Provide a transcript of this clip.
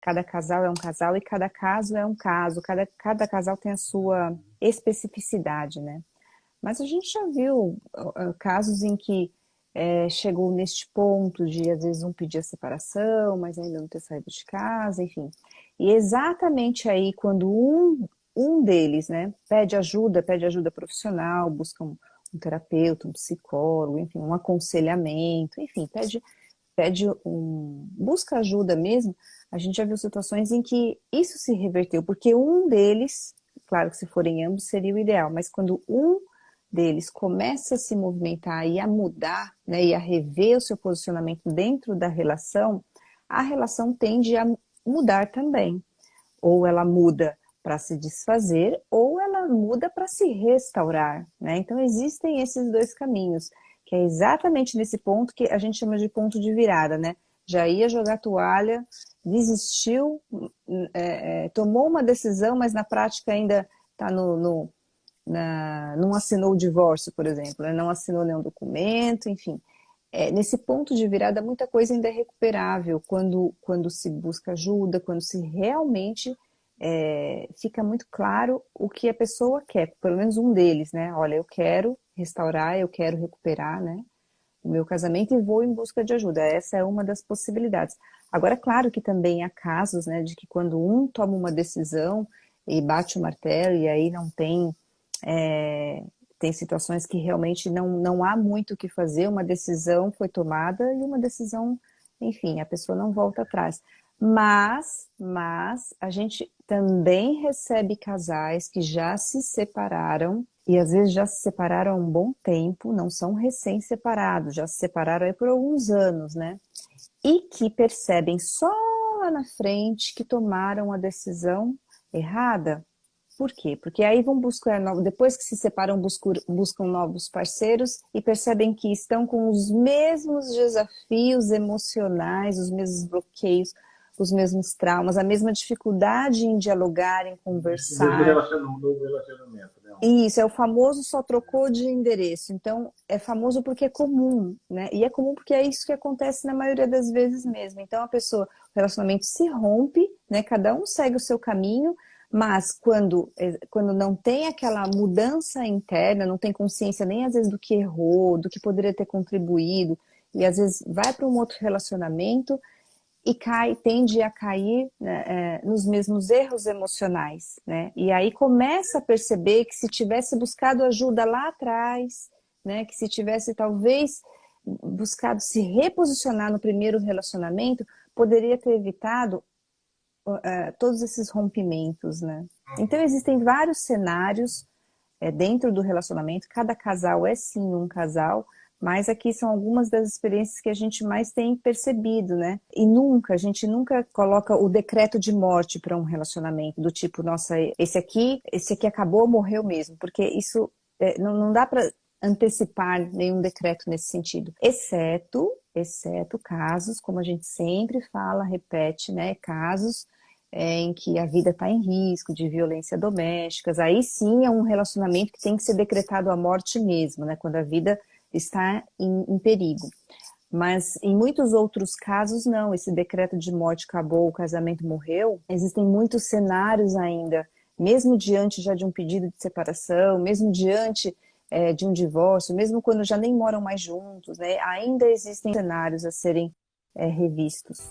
Cada casal é um casal e cada caso é um caso, cada casal tem a sua especificidade, né? Mas a gente já viu casos em que chegou neste ponto de, às vezes, um pedir a separação, mas ainda não ter saído de casa, enfim. E exatamente aí, quando um deles, né, pede ajuda profissional, busca um terapeuta, um psicólogo, enfim, um aconselhamento, enfim, busca ajuda mesmo, a gente já viu situações em que isso se reverteu, porque um deles, claro que se forem ambos seria o ideal, mas quando um deles começa a se movimentar e a mudar, né, e a rever o seu posicionamento dentro da relação, a relação tende a mudar também. Ou ela muda para se desfazer, ou ela muda para se restaurar, né? Então existem esses dois caminhos, que é exatamente nesse ponto que a gente chama de ponto de virada, né? Já ia jogar toalha, desistiu, tomou uma decisão, mas na prática ainda está não assinou o divórcio, por exemplo, né? Não assinou nenhum documento, enfim. Nesse ponto de virada, muita coisa ainda é recuperável quando se busca ajuda, quando se realmente fica muito claro o que a pessoa quer, pelo menos um deles, né? Olha, eu quero restaurar, eu quero recuperar, né, o meu casamento e vou em busca de ajuda. Essa é uma das possibilidades. Agora, claro que também há casos, né, de que quando um toma uma decisão e bate o martelo e aí não tem tem situações que realmente não há muito o que fazer, uma decisão foi tomada e uma decisão, enfim, a pessoa não volta atrás. Mas a gente também recebe casais que já se separaram e às vezes já se separaram há um bom tempo, não são recém-separados, já se separaram aí por alguns anos, né? E que percebem só lá na frente que tomaram a decisão errada. Por quê? Porque aí vão buscar, depois que se separam, buscam novos parceiros e percebem que estão com os mesmos desafios emocionais, os mesmos bloqueios, os mesmos traumas, a mesma dificuldade em dialogar, em Mesmo conversar. novo relacionamento, né? E isso é o famoso só trocou de endereço. Então, é famoso porque é comum, né? E é comum porque é isso que acontece na maioria das vezes mesmo. Então, o relacionamento se rompe, né? Cada um segue o seu caminho, mas quando não tem aquela mudança interna, não tem consciência nem às vezes do que errou, do que poderia ter contribuído, e às vezes vai para um outro relacionamento e tende a cair, né, nos mesmos erros emocionais, né? E aí começa a perceber que se tivesse buscado ajuda lá atrás, né, que se tivesse talvez buscado se reposicionar no primeiro relacionamento, poderia ter evitado todos esses rompimentos, né? Então existem vários cenários dentro do relacionamento, cada casal é sim um casal, mas aqui são algumas das experiências que a gente mais tem percebido, né? E a gente nunca coloca o decreto de morte para um relacionamento, do tipo, nossa, esse aqui acabou, morreu mesmo, porque isso não dá para antecipar nenhum decreto nesse sentido, exceto casos, como a gente sempre fala, repete, né? Casos em que a vida está em risco, de violência doméstica, aí sim é um relacionamento que tem que ser decretado a morte mesmo, né? Quando a vida está em perigo. Mas em muitos outros casos, não. Esse decreto de morte acabou, o casamento morreu. Existem muitos cenários ainda, mesmo diante já de um pedido de separação, mesmo diante de um divórcio, mesmo quando já nem moram mais juntos, né? Ainda existem cenários a serem revistos.